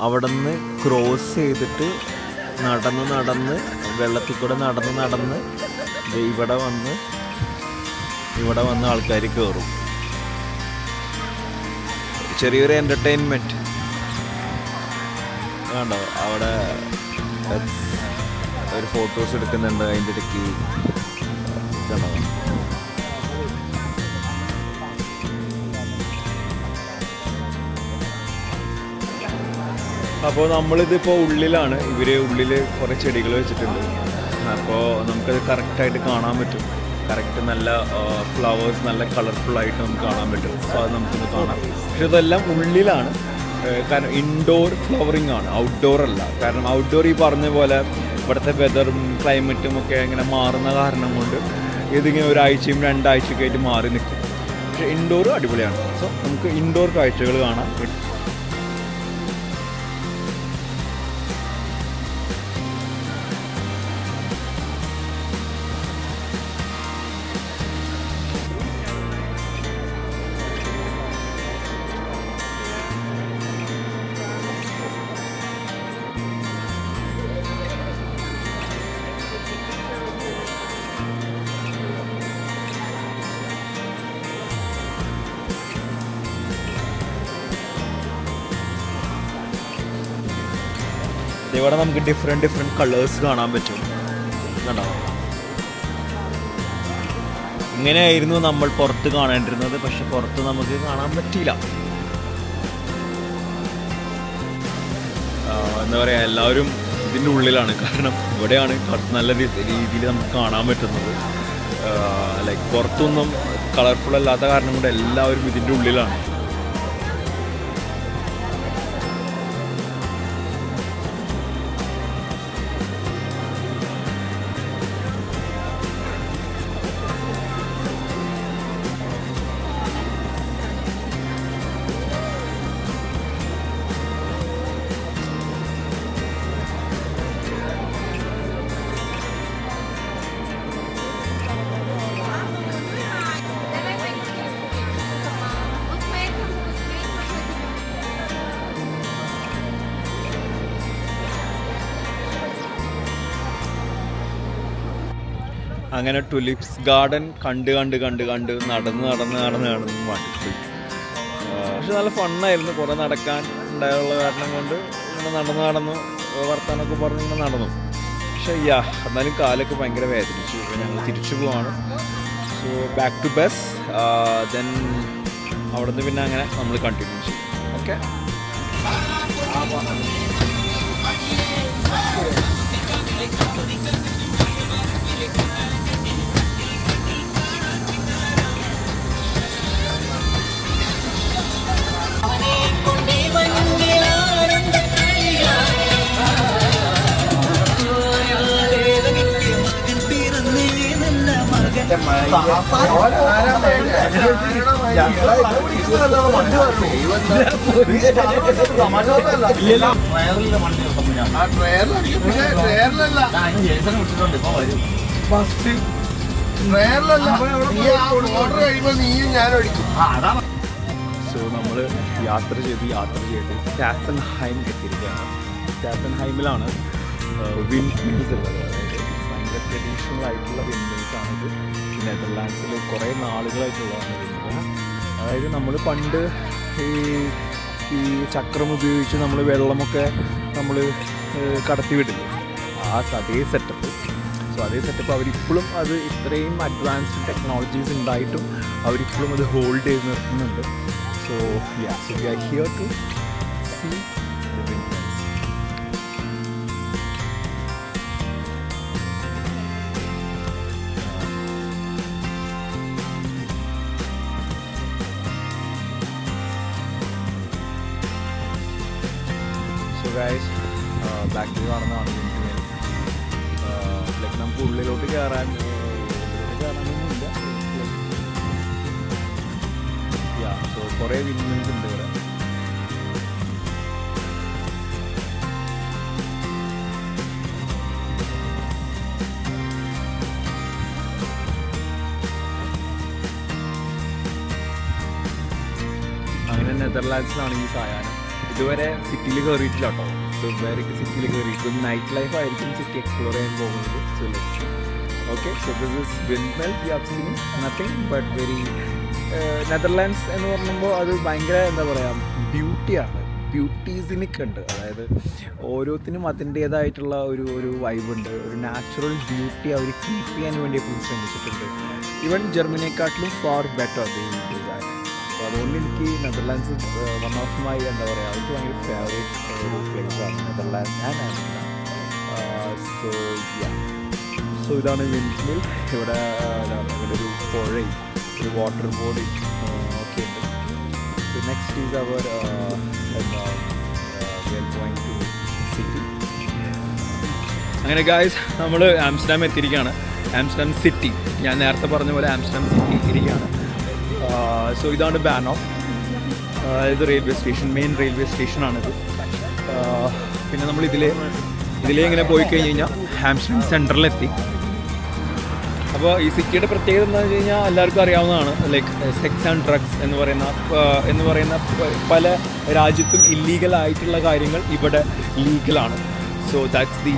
അവിടെ നിന്ന് ക്രോസ് ചെയ്തിട്ട് നടന്ന് വെള്ളത്തിൽ കൂടെ നടന്ന് ഇവിടെ വന്ന് ആൾക്കാർ കയറും. ചെറിയൊരു എൻ്റർടൈൻമെൻറ്റ് കണ്ടോ. അവിടെ ഒരു ഫോട്ടോസ് എടുക്കുന്നുണ്ട് അതിൻ്റെ ഇടയ്ക്ക് കണ്ടോ. അപ്പോൾ നമ്മളിതിപ്പോൾ ഉള്ളിലാണ്. ഉള്ളിൽ കുറേ ചെടികൾ വെച്ചിട്ടുണ്ട്. അപ്പോൾ നമുക്കത് കറക്റ്റായിട്ട് കാണാൻ പറ്റും. കറക്റ്റ് നല്ല ഫ്ലവേഴ്സ് നല്ല കളർഫുള്ളായിട്ട് നമുക്ക് കാണാൻ പറ്റും. സോ അത് നമുക്കിത് കാണാം. പക്ഷെ ഇതെല്ലാം ഉള്ളിലാണ്. കാരണം ഇൻഡോർ ഫ്ലവറിങ് ആണ്, ഔട്ട്ഡോർ അല്ല. കാരണം ഔട്ട്ഡോർ ഈ പറഞ്ഞ പോലെ ഇവിടുത്തെ വെതറും ക്ലൈമറ്റും ഒക്കെ ഇങ്ങനെ മാറുന്ന കാരണം കൊണ്ട് ഇതിങ്ങനെ ഒരാഴ്ചയും 2 ആഴ്ചയൊക്കെ ആയിട്ട് മാറി നിൽക്കും. പക്ഷേ ഇൻഡോർ അടിപൊളിയാണ്. സോ നമുക്ക് ഇൻഡോർ കാഴ്ചകൾ കാണാം. ഇവിടെ നമുക്ക് ഡിഫറെൻറ്റ് കളേഴ്സ് കാണാൻ പറ്റും. കണ്ടോ, ഇങ്ങനെയായിരുന്നു നമ്മൾ പുറത്ത് കാണേണ്ടിരുന്നത്. പക്ഷെ പുറത്ത് നമുക്ക് കാണാൻ പറ്റിയില്ല. എന്താ പറയുക, എല്ലാവരും ഇതിൻ്റെ ഉള്ളിലാണ്. കാരണം ഇവിടെയാണ് നല്ല രീതിയിൽ നമുക്ക് കാണാൻ പറ്റുന്നത്. ലൈക്ക് പുറത്തൊന്നും കളർഫുൾ അല്ലാത്ത കാരണം കൊണ്ട് എല്ലാവരും ഇതിൻ്റെ ഉള്ളിലാണ്. അങ്ങനെ ടുലിപ്സ് ഗാർഡൻ കണ്ട് നടന്ന് മടുത്തു. പക്ഷെ നല്ല ഫണ്ണായിരുന്നു. കുറേ നടക്കാൻ ഉണ്ടായുള്ള കാരണം കൊണ്ട് ഇങ്ങനെ നടന്നു വർത്താനൊക്കെ പറഞ്ഞ് ഇങ്ങനെ നടന്നു. പക്ഷേ എന്നാലും കാലൊക്കെ ഭയങ്കര വേദനിച്ചു. അപ്പോൾ ഞങ്ങൾ തിരിച്ചു പോവാണ്. So back to bus. Then അവിടെ നിന്ന് പിന്നെ അങ്ങനെ നമ്മൾ കണ്ടിന്യൂ ചെയ്യും. ഓക്കെ. സോ നമ്മൾ യാത്ര ചെയ്ത് സ്റ്റാഫൻഹൈം എത്തിയിരിക്കുകയാണ്. സ്റ്റാഫൻഹൈമിലാണ് വിൻഡ് മിൽസ് ഉള്ളത്. ഭയങ്കര ട്രഡീഷണൽ ആയിട്ടുള്ള വിൻഡ് മിൽസ് ആണിത്. നെതർലാൻഡ്സിൽ കുറേ നാളുകളായിട്ടുള്ളതാണ് വിൻഡ്. അതായത് നമ്മൾ പണ്ട് ഈ ചക്രം ഉപയോഗിച്ച് നമ്മൾ വെള്ളമൊക്കെ നമ്മൾ കടത്തി വിടില്ല, അതേ സെറ്റപ്പ്. സോ അതേ സെറ്റപ്പ് അവരിപ്പോഴും അത് ഇത്രയും അഡ്വാൻസ്ഡ് ടെക്നോളജീസ് ഉണ്ടായിട്ടും അവരിപ്പോഴും അത് ഹോൾഡ് ചെയ്ത് നിർത്തുന്നുണ്ട്. So we are here to see the windmills. Guys, ബാക്കിൽ കാണുന്നതാണ് വിൻഡ് മിൽ. ലൈക്ക് നമുക്ക് ഉള്ളിലോട്ട് കയറാനൊന്നുമില്ല. സോ കുറേ വിൻഡ് മിൽസ് ഉണ്ട് ഇവിടെ. അങ്ങനെ നെതർലാൻഡ്സിലാണ് ഈ സായാഹ്നം. ഇതുവരെ സിറ്റിയിൽ കയറിയിട്ടില്ല കേട്ടോ. ഇതുവരെ സിറ്റിയിൽ കയറിയിട്ട് നൈറ്റ് ലൈഫ് ആയിരിക്കും സിറ്റി എക്സ്പ്ലോർ ചെയ്യാൻ പോകുന്നത്. So let's okay. So this is windmill. You have seen nothing but very Netherlands എന്ന് പറയുമ്പോൾ അത് ഭയങ്കര എന്താ പറയുക ബ്യൂട്ടിയാണ്, ബ്യൂട്ടീസിനിക് ഉണ്ട്. അതായത് ഓരോത്തിനും അതിൻ്റേതായിട്ടുള്ള ഒരു വൈബുണ്ട്, ഒരു നാച്ചുറൽ ബ്യൂട്ടി അവർ കീപ്പ് ചെയ്യാൻ വേണ്ടി എപ്പോഴും ശ്രമിച്ചിട്ടുണ്ട്. ഈവൻ ജർമ്മനിയെക്കാട്ടിലും ഫാർ ബെറ്റർ അപ്പോൾ അതുകൊണ്ട് എനിക്ക് നെതർലാൻഡ്സ് വൺ ഓഫ് മൈ എന്താ പറയുക എനിക്ക് ഭയങ്കര ഫേവറേറ്റ് ഒരു പ്ലേസാണ് Netherlands and Amsterdam. So so ഇതാണ് വിൻഡ്മിൽ. ഇവിടെ ഒരു പുഴയും ഒരു വാട്ടർ ബോഡി ഒക്കെ ഉണ്ട്. So next is our going to city. അങ്ങനെ ഗായ്സ് നമ്മൾ ആംസ്റ്റർഡാം എത്തിയിരിക്കുകയാണ്. ആംസ്റ്റർഡാം സിറ്റി, ഞാൻ നേരത്തെ പറഞ്ഞ പോലെ ആംസ്റ്റർഡാം സിറ്റി ഇരിക്കുകയാണ്. സോ ഇതാണ് ബാനോഫ്. ഇത് റെയിൽവേ സ്റ്റേഷൻ, മെയിൻ റെയിൽവേ സ്റ്റേഷനാണിത്. പിന്നെ നമ്മൾ ഇതിലേ ഇങ്ങനെ പോയി കഴിഞ്ഞ് കഴിഞ്ഞാൽ ആംസ്റ്റർഡാം സെൻട്രലിലെത്തി. അപ്പോൾ ഈ സിറ്റിയുടെ പ്രത്യേകത എന്താണെന്ന് വെച്ച് കഴിഞ്ഞാൽ എല്ലാവർക്കും അറിയാവുന്നതാണ്. ലൈക്ക് സെക്സ് ആൻഡ് ഡ്രഗ്സ് എന്ന് പറയുന്ന പല രാജ്യത്തും ഇല്ലീഗലായിട്ടുള്ള കാര്യങ്ങൾ ഇവിടെ ലീഗലാണ്. So that's the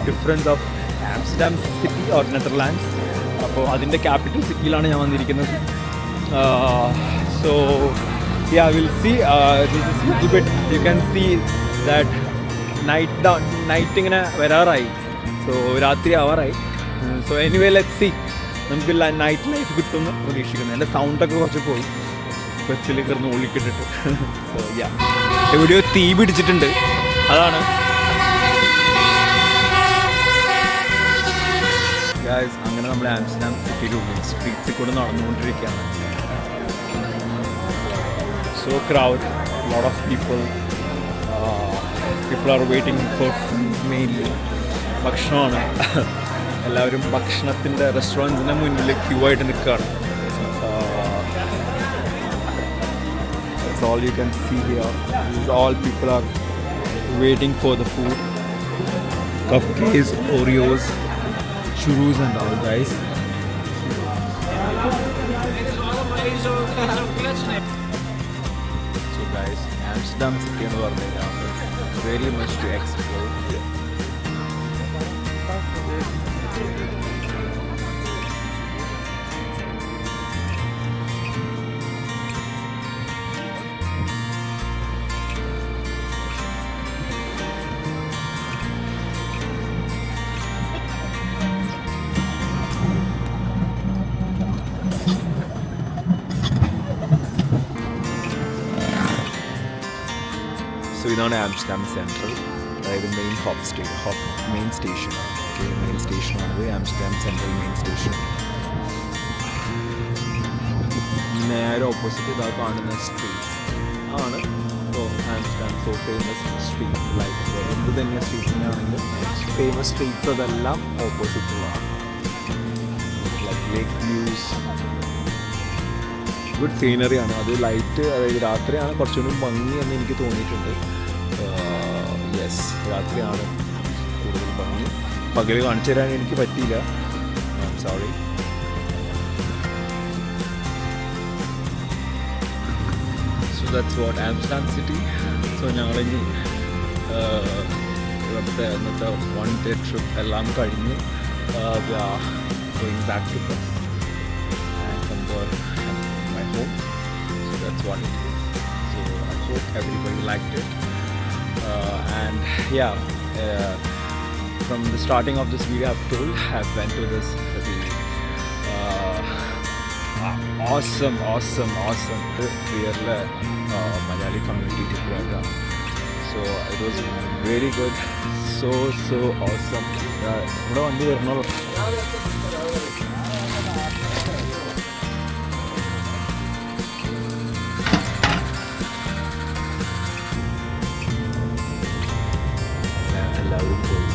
difference of Amsterdam city or Netherlands. അപ്പോൾ അതിൻ്റെ ക്യാപിറ്റൽ സിറ്റിയിലാണ് ഞാൻ വന്നിരിക്കുന്നത്. So yeah, we'll see. This is a little bit, you can see that night ഇങ്ങനെ വരാറായി. സോ രാത്രി ആവാറായി. സോ എനിവേ ലെറ്റ്സ് സീ, നമുക്ക് നൈറ്റ് ലൈഫ് കിട്ടുമെന്ന് പ്രതീക്ഷിക്കുന്നു. എൻ്റെ സൗണ്ടൊക്കെ കുറച്ച് പോയി ബസ്സിൽ കിടന്ന് ഒളിക്കിട്ടിട്ട്. സോ യാ, എവിടെയോ തീ പിടിച്ചിട്ടുണ്ട്, അതാണ്. ഗായ്സ്, അങ്ങനെ നമ്മൾ ആംസ്റ്റർഡാം സിറ്റിയുടെ ഉള്ളിൽ സ്ട്രീറ്റ്സിൽ കൂടെ നടന്നുകൊണ്ടിരിക്കുകയാണ്. So crowd, lot of people are waiting for mainly ഭക്ഷണമാണ്. എല്ലാവരും ഭക്ഷണത്തിൻ്റെ റെസ്റ്റോറൻറ്റിൻ്റെ മുന്നിൽ ക്യൂ ആയിട്ട് നിൽക്കുകയാണ്. That's all you can see here. All people are waiting for the food. Cupcakes, Oreos, churros and all, guys. Guys, Amsterdam city എന്ന് പറഞ്ഞു കഴിഞ്ഞാൽ very much to explore. So ഇതാണ് ആംസ്റ്റർഡാം സെൻട്രൽ, അതായത് മെയിൻ മെയിൻ സ്റ്റേഷൻ. മെയിൻ സ്റ്റേഷനാണത്, Amsterdam central main station. നേരെ opposite ഇതാ കാണുന്ന street ആണ് Amsterdam. So famous streets, like എന്ത് തന്നെ സ്ട്രീറ്റ്സിനാണെങ്കിലും ഫേമസ് സ്ട്രീറ്റ്സ് അതെല്ലാം ഓപ്പോസിറ്റുള്ളതാണ്. ലൈക്ക് ലേക്ക് വ്യൂസ്, ഗുഡ് സീനറിയാണ്. അത് ലൈറ്റ്, അതായത് രാത്രിയാണ് കുറച്ചുകൂടി ഭംഗി എന്ന് എനിക്ക് തോന്നിയിട്ടുണ്ട്. യെസ്, രാത്രിയാണ് കൂടുതൽ ഭംഗി. പകൽ കാണിച്ചു തരാൻ എനിക്ക് പറ്റിയില്ല, sorry. So that's what Amsterdam city. So ഞങ്ങളിനി ഇവിടുത്തെ ഇന്നത്തെ 1 day ട്രിപ്പ് എല്ലാം കഴിഞ്ഞ് going back to bus and from there my home. So that's what it is. So I hope everybody liked it. And yeah, from the starting of this video I've told, I've went to this awesome real Malayali community to program. So it was very good, so awesome. ഇവിടെ വണ്ടി വരണോ? എല്ലാവരും പോയി